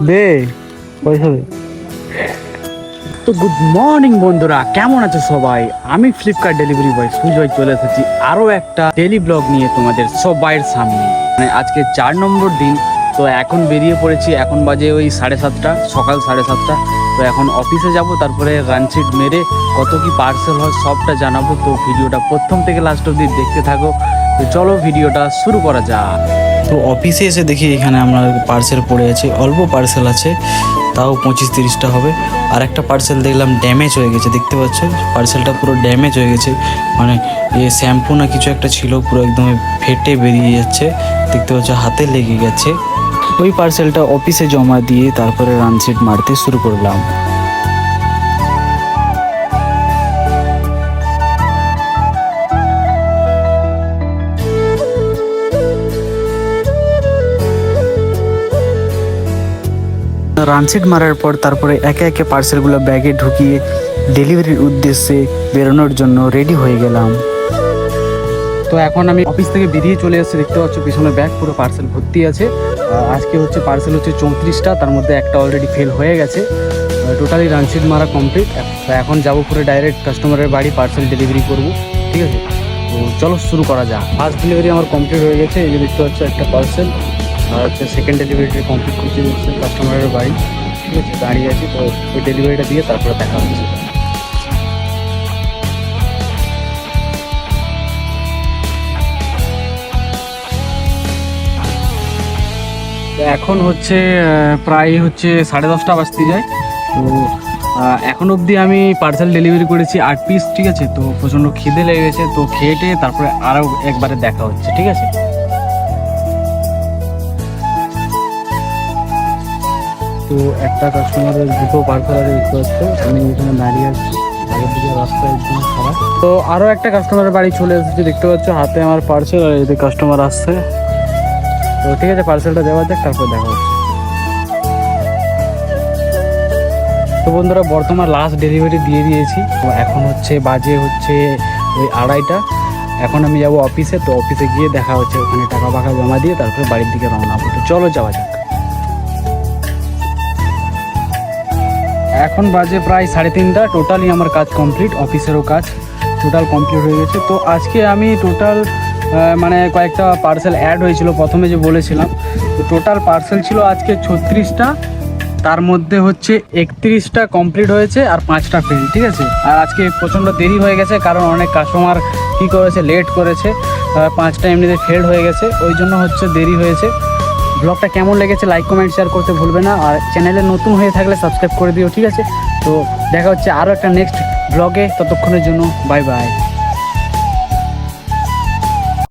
দে পয়সা দে। তো good morning বন্ধুরা, কেমন আছে সবাই? আমি ফ্লিপকার্ট ডেলিভারি বয় সুজয় চলে এসেছি আরও একটা ডেলি ব্লগ নিয়ে তোমাদের সবাইয়ের সামনে। মানে আজকে 4 নম্বর দিন। তো এখন বেরিয়ে পড়েছি, এখন বাজে ওই 7:30, সকাল 7:30। তো এখন অফিসে যাব, তারপরে রানচিট মেরে কত কি পার্সেল হয় সবটা জানাবো। তো ভিডিওটা প্রথম থেকে লাস্ট অবধি দেখতে থাকো। তো চলো ভিডিওটা শুরু করা যাক। তো অফিসে এসে দেখি এখানে আমার পার্সেল পড়ে আছে, অল্প পার্সেল আছে, তাও 25-30টা হবে। আর একটা পার্সেল দেখলাম ড্যামেজ হয়ে গেছে, দেখতে পাচ্ছ পার্সেলটা পুরো ড্যামেজ হয়ে গেছে। মানে শ্যাম্পু না কিছু একটা ছিল, পুরো একদম ফেটে বেরিয়ে যাচ্ছে, দেখতে পাচ্ছ হাতে লেগে গেছে। ওই পার্সেলটা অফিসে জমা দিয়ে তারপরে রানচিট মারতে শুরু করলাম। রানচিট মারার পর তারপরে একে একে পার্সেলগুলো ব্যাগে ঢুকিয়ে ডেলিভারির উদ্দেশ্যে বেরোনোর জন্য রেডি হয়ে গেলাম। তো এখন আমি অফিস থেকে বেরিয়ে চলে এসেছি, দেখতে পাচ্ছ পিছনে ব্যাগ পুরো পার্সেল ভর্তি আছে। আজকে পার্সেল হচ্ছে 34টা, তার মধ্যে একটা অলরেডি ফেল হয়ে গেছে। টোটালি রানচিট মারা কমপ্লিট। এখন যাবো পুরো ডাইরেক্ট কাস্টমারের বাড়ি পার্সেল ডেলিভারি করব, ঠিক আছে? তো চলো শুরু করা যাক। ফার্স্ট ডেলিভারি আমার কমপ্লিট হয়ে গেছে, এই যে দেখতে পাচ্ছ একটা পার্সেল। আর সেকেন্ড ডেলিভারিটা কমপ্লিট করতে হচ্ছে কাস্টমারের বাড়ি, ঠিক আছে? দাঁড়িয়ে আছি, তো ওই ডেলিভারিটা দিয়ে তারপরে দেখা হচ্ছে। এখন প্রায় 10:30 বাজতে যায়। তো এখন অবধি আমি পার্সেল ডেলিভারি করেছি 8 পিস, ঠিক আছে? তো প্রচণ্ড খিদে লেগে গেছে, তো খেয়ে তারপরে আরও একবারে দেখা হচ্ছে, ঠিক আছে? তো একটা কাস্টমারের দুটো পার্সেল আছে, দেখতে পাচ্ছ আমি এখানে দাঁড়িয়ে আছি, আগের দিকে রাস্তা একদম খারাপ। তো আরও একটা কাস্টমারের বাড়ি চলে এসেছি, দেখতে পাচ্ছ হাতে আমার পার্সেল, আর এদিকে কাস্টমার আসছে। তো ঠিক আছে, পার্সেলটা দেওয়া যাক, তারপর দেখা হচ্ছে। তো বন্ধুরা, বর্তমান লাস্ট ডেলিভারি দিয়ে দিয়েছি। তো এখন বাজে ওই 2:30। এখন আমি যাব অফিসে, তো অফিসে গিয়ে দেখা হচ্ছে, ওখানে টাকা ফাঁকা জমা দিয়ে তারপরে বাড়ির দিকে রওনা হবো। তো চলো যাওয়া যাক। এখন বাজে প্রায় 3:30, টোটালি আমার কাজ কমপ্লিট, অফিসেরও কাজ টোটাল কমপ্লিট হয়ে গেছে। তো আজকে আমি টোটাল মানে কয়েকটা পার্সেল অ্যাড হয়েছিল, প্রথমে যে বলেছিলাম, তো টোটাল পার্সেল ছিল আজকে 36টা, তার মধ্যে 31টা কমপ্লিট হয়েছে আর 5টা ফেল, ঠিক আছে? আর আজকে প্রচণ্ড দেরি হয়ে গেছে, কারণ অনেক কাস্টমার কী করেছে, লেট করেছে, 5টা এমনিতে ফেল হয়ে গেছে, ওই জন্য দেরি হয়েছে। ব্লগটা কেমন লেগেছে লাইক কমেন্ট শেয়ার করতে ভুলবে না, আর চ্যানেলে নতুন হয়ে থাকলে সাবস্ক্রাইব করে দিও, ঠিক আছে? তো দেখা হচ্ছে আরও একটা নেক্সট ব্লগে, ততক্ষণের জন্য বাই বাই।